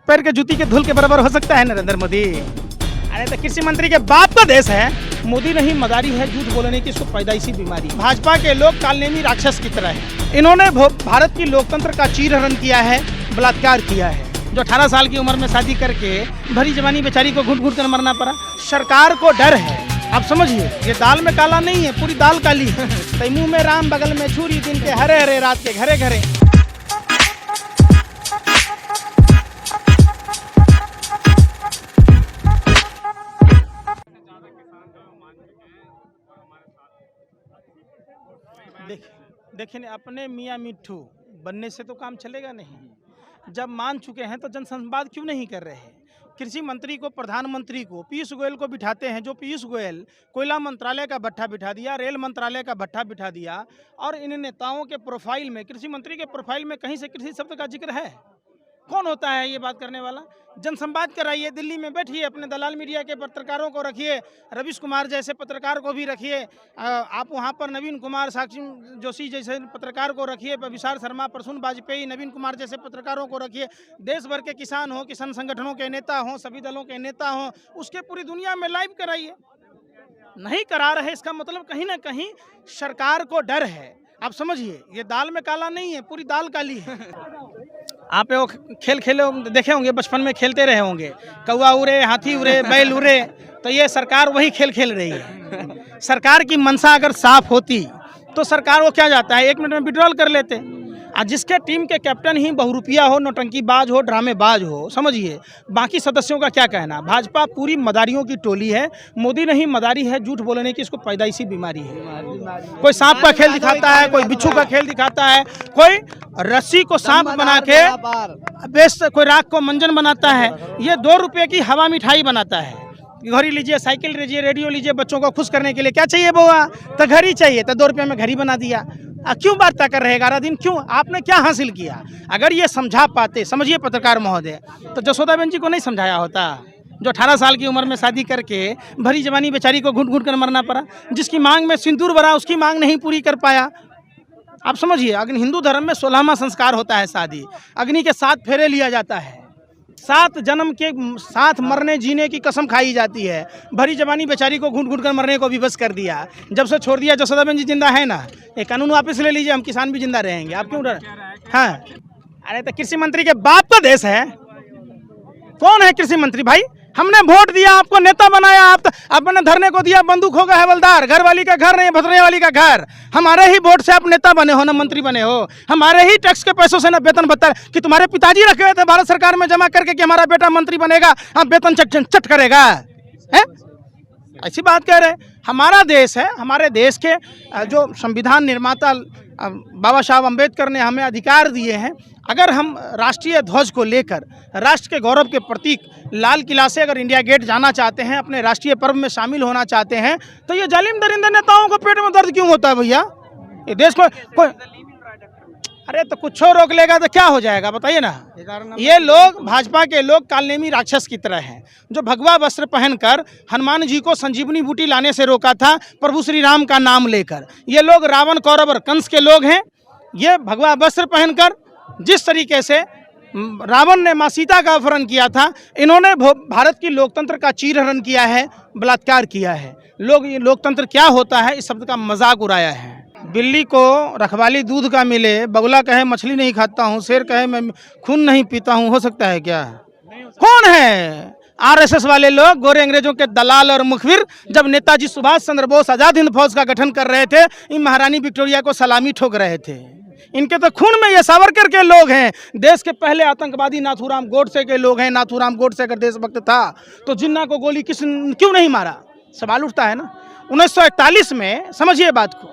पैर के जूती के धूल के बराबर हो सकता है नरेंद्र मोदी? अरे तो कृषि मंत्री के बाप का देश है। मोदी नहीं मदारी है झूठ बोलने की इसको पैदाइशी बीमारी। भाजपा के लोग कालनेमी राक्षस की तरह है। इन्होंने भारत की लोकतंत्र का चीरहरण किया है, बलात्कार किया है। जो 18 साल की उम्र में शादी करके भरी जवानी बेचारी को घुट घुट कर मरना पड़ा। सरकार को डर है। आप समझिए, ये दाल में काला नहीं है, पूरी दाल काली है। तैमूर में राम, बगल में छुरी, दिन के हरे हरे, रात के घरे घरे। देखिए, अपने मियाँ मिट्ठू बनने से तो काम चलेगा नहीं। जब मान चुके हैं तो जनसंवाद क्यों नहीं कर रहे हैं? कृषि मंत्री को, प्रधानमंत्री को, पीयूष गोयल को बिठाते हैं। जो पीयूष गोयल कोयला मंत्रालय का भट्ठा बिठा दिया, रेल मंत्रालय का भट्ठा बिठा दिया। और इन नेताओं के प्रोफाइल में, कृषि मंत्री के प्रोफाइल में कहीं से कृषि शब्द का जिक्र है? कौन होता है ये बात करने वाला? जनसंवाद कराइए, दिल्ली में बैठिए, अपने दलाल मीडिया के पत्रकारों को रखिए, रवीश कुमार जैसे पत्रकार को भी रखिए। आप वहाँ पर नवीन कुमार, साक्षी जोशी जैसे पत्रकार को रखिए, विशाल शर्मा, प्रसून वाजपेयी, नवीन कुमार जैसे पत्रकारों को रखिए। देश भर के किसान हों, किसान संगठनों के नेता हों, सभी दलों के नेता हों, उसके पूरी दुनिया में लाइव कराइए। नहीं करा रहे, इसका मतलब कहीं ना कहीं सरकार को डर है। आप समझिए, ये दाल में काला नहीं है, पूरी दाल काली है। आप वो खेल खेले देखे होंगे, बचपन में खेलते रहे होंगे, कौवा उड़े, हाथी उड़े, बैल उड़े। तो ये सरकार वही खेल खेल रही है। सरकार की मंशा अगर साफ होती तो सरकार वो क्या जाता है, 1 मिनट में विड्रॉल कर लेते। और जिसके टीम के कैप्टन ही बहुरुपिया हो, नौटंकीबाज हो, ड्रामेबाज हो, समझिए बाकी सदस्यों का क्या कहना। भाजपा पूरी मदारियों की टोली है। मोदी नहीं मदारी है झूठ बोलने की इसको पैदाइशी बीमारी है। कोई सांप का खेल दिखाता है, कोई बिच्छू का खेल दिखाता है, कोई रस्सी को सांप बना के बेच, कोई राख को मंजन बनाता है। ये 2 रुपये की हवा मिठाई बनाता है। घड़ी लीजिए, साइकिल लीजिए, रेडियो लीजिए, बच्चों को खुश करने के लिए। क्या चाहिए बुआ? तो घड़ी चाहिए, तो 2 रुपये में घड़ी बना दिया। क्यों वार्ता कर रहे 11 दिन? क्यों? आपने क्या हासिल किया? अगर ये समझा पाते, समझिए पत्रकार महोदय, तो जसोदाबेन जी को नहीं समझाया होता, जो 18 साल की उम्र में शादी करके भरी जवानी बेचारी को घुट घुट कर मरना पड़ा। जिसकी मांग में सिंदूर भरा, उसकी मांग नहीं पूरी कर पाया। आप समझिए, अग्नि हिंदू धर्म में 16वां संस्कार होता है शादी। अग्नि के 7 फेरे लिया जाता है, 7 जन्म के साथ मरने जीने की कसम खाई जाती है। भरी जवानी बेचारी को घुट घुट कर मरने को विवश कर दिया। जब से छोड़ दिया, जसोदाबेन जी जिंदा है ना, ये कानून वापस ले लीजिए, हम किसान भी जिंदा रहेंगे। आप क्यों डर? हाँ, अरे तो कृषि मंत्री के बाप का देश है। कौन है कृषि मंत्री भाई? हमने वोट दिया, आपको नेता बनाया, आपने धरने को दिया, बंदूक होगा हवलदार, घर वाली का घर नहीं, भतरे वाली का घर। हमारे ही वोट से आप नेता बने हो ना, मंत्री बने हो। हमारे ही टैक्स के पैसों से ना वेतन बता कि तुम्हारे पिताजी रखे हुए थे भारत सरकार में जमा करके कि हमारा बेटा मंत्री बनेगा, आप वेतन चट करेगा है? ऐसी बात कह रहे। हमारा देश है, हमारे देश के जो संविधान निर्माता बाबा साहब अम्बेडकर ने हमें अधिकार दिए हैं। अगर हम राष्ट्रीय ध्वज को लेकर, राष्ट्र के गौरव के प्रतीक लाल किला से अगर इंडिया गेट जाना चाहते हैं, अपने राष्ट्रीय पर्व में शामिल होना चाहते हैं, तो ये जालिम दरिंदे नेताओं को पेट में दर्द क्यों होता है भैया? ये देश को कोई, अरे तो कुछ रोक लेगा तो क्या हो जाएगा बताइए ना। ये लोग, भाजपा के लोग कालनेमी राक्षस की तरह हैं, जो भगवा वस्त्र पहनकर हनुमान जी को संजीवनी बूटी लाने से रोका था, प्रभु श्री राम का नाम लेकर। ये लोग रावण, कौरव और कंस के लोग हैं। ये भगवा वस्त्र पहनकर जिस तरीके से रावण ने माँ सीता का अपहरण किया था, इन्होंने भारत की लोकतंत्र का चीरहरण किया है, बलात्कार किया है। लोग ये लोकतंत्र क्या होता है इस शब्द का मजाक उड़ाया है। बिल्ली को रखवाली दूध का मिले, बगुला कहे मछली नहीं खाता हूँ, शेर कहे मैं खून नहीं पीता हूँ, हो सकता है क्या? कौन है? आरएसएस वाले लोग, गोरे अंग्रेजों के दलाल और मुखबिर। जब नेताजी सुभाष चंद्र बोस आजाद हिंद फौज का गठन कर रहे थे, इन महारानी विक्टोरिया को सलामी ठोक रहे थे। इनके तो खून में ये सावरकर के लोग हैं। देश के पहले आतंकवादी नाथूराम गोडसे के लोग हैं। नाथूराम गोडसे अगर देशभक्त था तो जिन्ना को गोली क्यों नहीं मारा? सवाल उठता है ना। 1941 में, समझिए बात को,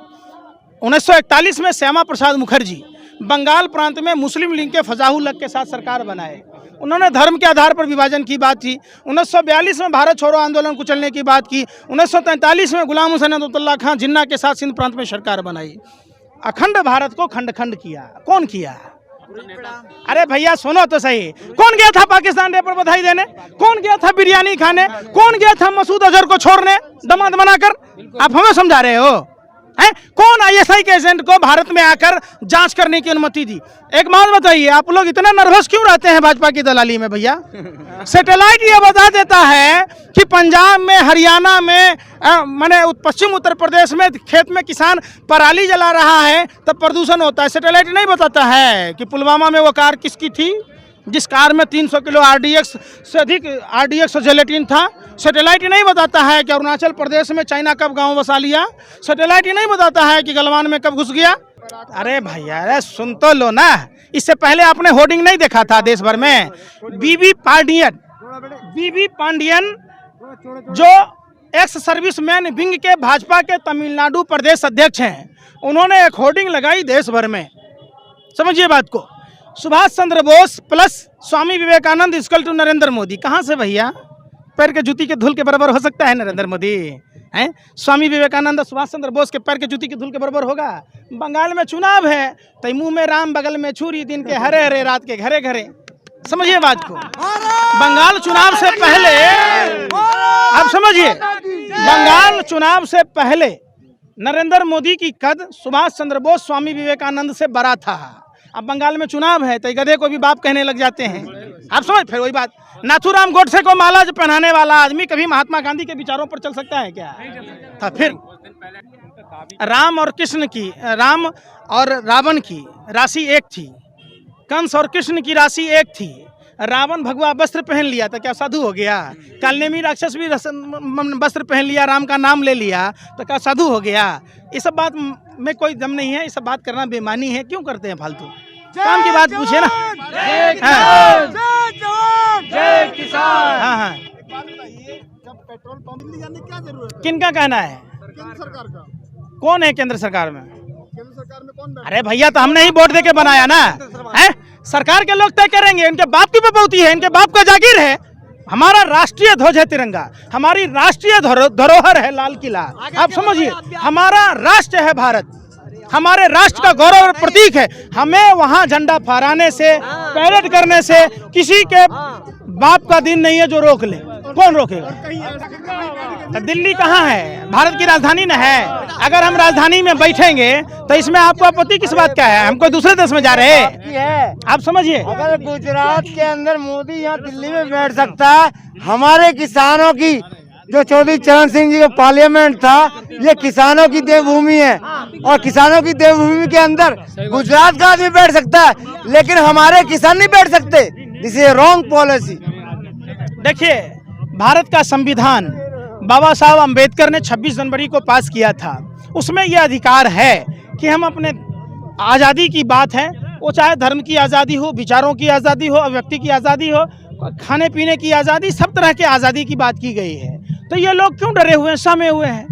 1941 में श्यामा प्रसाद मुखर्जी बंगाल प्रांत में मुस्लिम लीग के फजाहुल हक के साथ सरकार बनाए। उन्होंने धर्म के आधार पर विभाजन की बात की। 1942 में भारत छोड़ो आंदोलन कुचलने की बात की। 1943 में गुलाम हुसैन अब्दुल्ला खां जिन्ना के साथ सिंध प्रांत में सरकार बनाई। अखंड भारत को खंड खंड किया। कौन किया? अरे भैया सुनो तो सही, कौन गया था पाकिस्तान डे पर बधाई देने? कौन गया था बिरयानी खाने? कौन गया था मसूद अजहर को छोड़ने दामाद बनाकर? आप हमें समझा रहे हो? है? कौन आईएसआई के एजेंट को भारत में आकर जांच करने की अनुमति दी? एक बात बताइए, आप लोग इतना नर्वस क्यों रहते हैं भाजपा की दलाली में भैया? सैटेलाइट ये बता देता है कि पंजाब में, हरियाणा में, माने पश्चिम उत्तर प्रदेश में खेत में किसान पराली जला रहा है तब प्रदूषण होता है। सैटेलाइट नहीं बताता है कि पुलवामा में वो कार किसकी थी जिस कार में 300 किलो आरडीएक्स से अधिक आरडीएक्स जेलेटिन था। सैटेलाइट नहीं बताता है कि अरुणाचल प्रदेश में चाइना कब गांव बसा लिया। सैटेलाइट नहीं बताता है कि गलवान में कब घुस गया। अरे भैया, अरे सुन तो लो ना, इससे पहले आपने होर्डिंग नहीं देखा था देश भर में? बीबी पांडियन जो एक्स सर्विसमैन विंग के भाजपा के तमिलनाडु प्रदेश अध्यक्ष हैं, उन्होंने एक होर्डिंग लगाई देश भर में। समझिए बात को, Subhash Chandra Bose plus Swami Vivekananda equal to Narendra Modi. कहाँ से भैया? पैर के जूती के धूल के बराबर हो सकता है नरेंद्र मोदी? हैं? स्वामी विवेकानंद सुभाष चंद्र बोस के पैर के जूती के धूल के बराबर होगा? बंगाल में चुनाव है तो मुंह में राम बगल में छुरी, दिन के हरे हरे रात के घरे घरे। समझिए बात को, बंगाल चुनाव से पहले, आप समझिए, बंगाल चुनाव से पहले नरेंद्र मोदी की कद सुभाष चंद्र बोस स्वामी विवेकानंद से बड़ा था। अब बंगाल में चुनाव है तो गधे को भी बाप कहने लग जाते हैं। आप समझ, फिर वही बात, नाथूराम गोडसे को माला पहनाने वाला आदमी कभी महात्मा गांधी के विचारों पर चल सकता है क्या? था फिर राम और कृष्ण की, राम और रावण की राशि एक थी, कंस और कृष्ण की राशि एक थी। रावण भगवा वस्त्र पहन लिया तो क्या साधु हो गया? कालनेमी राक्षस भी वस्त्र पहन लिया, राम का नाम ले लिया तो क्या साधु हो गया? ये सब बात में कोई दम नहीं है, ये सब बात करना बेईमानी है। क्यों करते हैं फालतू? काम की बात पूछे ना। जय किसान। हाँ हाँ, जब पेट्रोल पंप दिल्ली जाने क्या जरूरत है? किनका कहना है? केंद्र सरकार का। कौन है केंद्र सरकार में? केंद्र सरकार में कौन? अरे भैया, तो हमने ही वोट देके बनाया ना है। सरकार के लोग तय करेंगे, इनके बाप की बपौती है, इनके बाप का जागीर है। हमारा राष्ट्रीय ध्वज है तिरंगा, हमारी राष्ट्रीय धरोहर है लाल किला। आप समझिए, हमारा राष्ट्र है भारत, हमारे राष्ट्र का गौरव और प्रतीक है। हमें वहाँ झंडा फहराने से, पैरेड करने से किसी के बाप का दिन नहीं है जो रोक ले। कौन रोकेगा? तो दिल्ली कहाँ है? भारत की राजधानी न है। अगर हम राजधानी में बैठेंगे तो इसमें आपको आपत्ति किस बात का है? हम कोई दूसरे देश में जा रहे हैं? आप समझिए, अगर गुजरात के अंदर मोदी यहाँ दिल्ली में बैठ सकता है, हमारे किसानों की जो चौधरी चरण सिंह जी का पार्लियामेंट था, ये किसानों की देवभूमि है और किसानों की देवभूमि के अंदर गुजरात का आदमी बैठ सकता है, लेकिन हमारे किसान नहीं बैठ सकते। This is wrong policy. देखिए, भारत का संविधान बाबा साहब अम्बेडकर ने 26 जनवरी को पास किया था। उसमें यह अधिकार है कि हम अपने आज़ादी की बात है, वो चाहे धर्म की आज़ादी हो, विचारों की आज़ादी हो, अभिव्यक्ति की आज़ादी हो, खाने पीने की आज़ादी, सब तरह की आज़ादी की बात की गई है। तो ये लोग क्यों डरे हुए हैं, सहमे हुए हैं?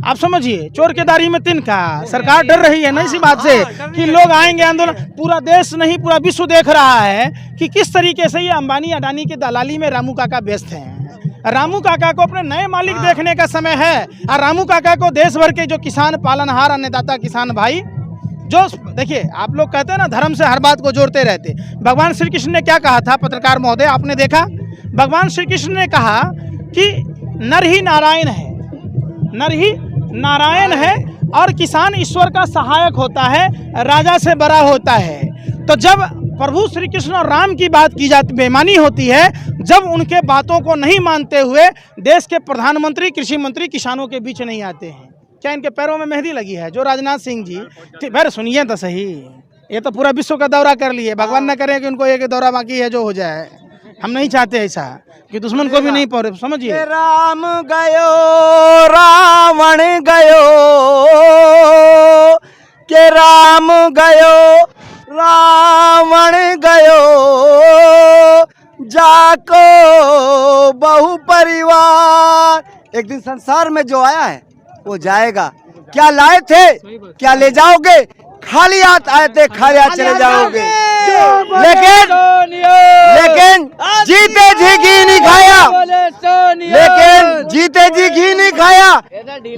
आप समझिए, चोर के दाढ़ी में तिनका। सरकार डर रही है ना इसी बात से कि लोग आएंगे आंदोलन। पूरा देश नहीं, पूरा विश्व देख रहा है कि किस तरीके से ये अंबानी अडानी के दलाली में रामू काका व्यस्त हैं। रामू काका को अपने नए मालिक देखने का समय है। और रामू काका को देश भर के जो किसान, पालनहार, अन्नदाता किसान भाई, जो देखिए, आप लोग कहते हैं ना धर्म से हर बात को जोड़ते रहते। भगवान श्री कृष्ण ने क्या कहा था पत्रकार महोदय, आपने देखा? भगवान श्री कृष्ण ने कहा कि नर ही नारायण है, नर ही नारायण है और किसान ईश्वर का सहायक होता है, राजा से बड़ा होता है। तो जब प्रभु श्री कृष्ण और राम की बात की जाती, बेईमानी होती है जब उनके बातों को नहीं मानते हुए देश के प्रधानमंत्री, कृषि मंत्री किसानों के बीच नहीं आते हैं। क्या इनके पैरों में मेहंदी लगी है? जो राजनाथ सिंह जी, फिर सुनिए तो सही, ये तो पूरा विश्व का दौरा कर लिए। भगवान न करे कि उनको एक दौरा बाकी है जो हो जाए। हम नहीं चाहते ऐसा कि दुश्मन को भी नहीं पहुंचे। समझिए, राम गयो रावण गयो, के राम गयो रावण गयो, जाको बहु परिवार। एक दिन संसार में जो आया है वो जाएगा। क्या लाए थे, क्या ले जाओगे? खाली हाथ आए थे, खाली हाथ चले जाओगे। लेकिन जीते जी घी नहीं खाया, लेकिन जीते जी घी नहीं खाया,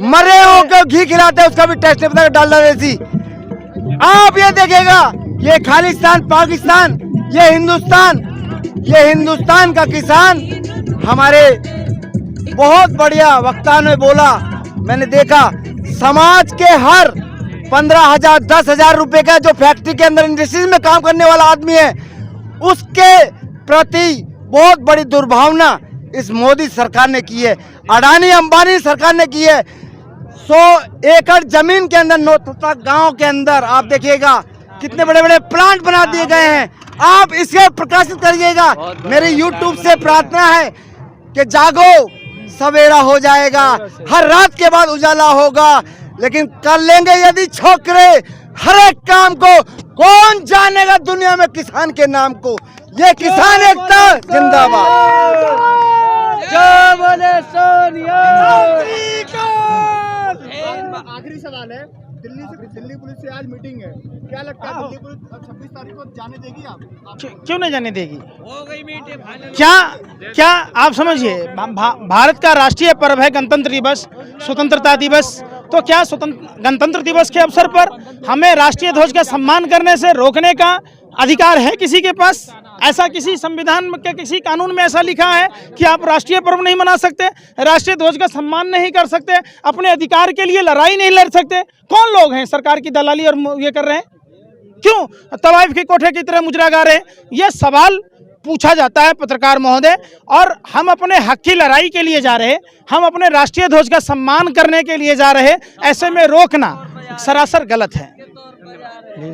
मरे हो के घी खिलाते उसका भी टेस्ट पता डालना देसी। आप ये देखेगा, ये खालिस्तान पाकिस्तान, ये हिंदुस्तान का किसान। हमारे बहुत बढ़िया वक्ता ने बोला, मैंने देखा, समाज के हर 15,000 10,000 रुपए का जो फैक्ट्री के अंदर इंडस्ट्रीज में काम करने वाला आदमी है, उसके प्रति बहुत बड़ी दुर्भावना इस मोदी सरकार ने की है, अडानी अंबानी सरकार ने की है। 100 एकड़ जमीन के अंदर नौतुता गांव के अंदर आप देखिएगा कितने बड़े बड़े प्लांट बना दिए गए हैं। आप इसे प्रकाशित करिएगा। मेरी YouTube से प्रार्थना है कि जागो, सवेरा हो जाएगा, हर रात के बाद उजाला होगा, लेकिन कर लेंगे यदि छोकरे हर एक काम को। कौन जानेगा दुनिया में किसान के नाम को। ये किसान एकता जिंदाबाद। जय बोले सोनिया। आखिरी सवाल है, दिल्ली पुलिस से आज मीटिंग है, क्या लगता है दिल्ली पुलिस 26 तारीख को जाने देगी? आप क्यों नहीं जाने देगी? हो गई मीटिंग। क्या आप समझिए, भारत का राष्ट्रीय पर्व है गणतंत्र दिवस, स्वतंत्रता दिवस। तो क्या गणतंत्र दिवस के अवसर पर हमें राष्ट्रीय ध्वज का सम्मान करने से रोकने का अधिकार है किसी के पास? ऐसा किसी संविधान के किसी कानून में ऐसा लिखा है कि आप राष्ट्रीय पर्व नहीं मना सकते, राष्ट्रीय ध्वज का सम्मान नहीं कर सकते, अपने अधिकार के लिए लड़ाई नहीं लड़ सकते? कौन लोग हैं सरकार की दलाली और ये कर रहे हैं? क्यों तवाइफ के कोठे की तरह मुजरा गा रहे हैं? ये सवाल पूछा जाता है पत्रकार महोदय, और हम अपने हक की लड़ाई के लिए जा रहे, हम अपने राष्ट्रीय ध्वज का सम्मान करने के लिए जा रहे, ऐसे में रोकना सरासर गलत है।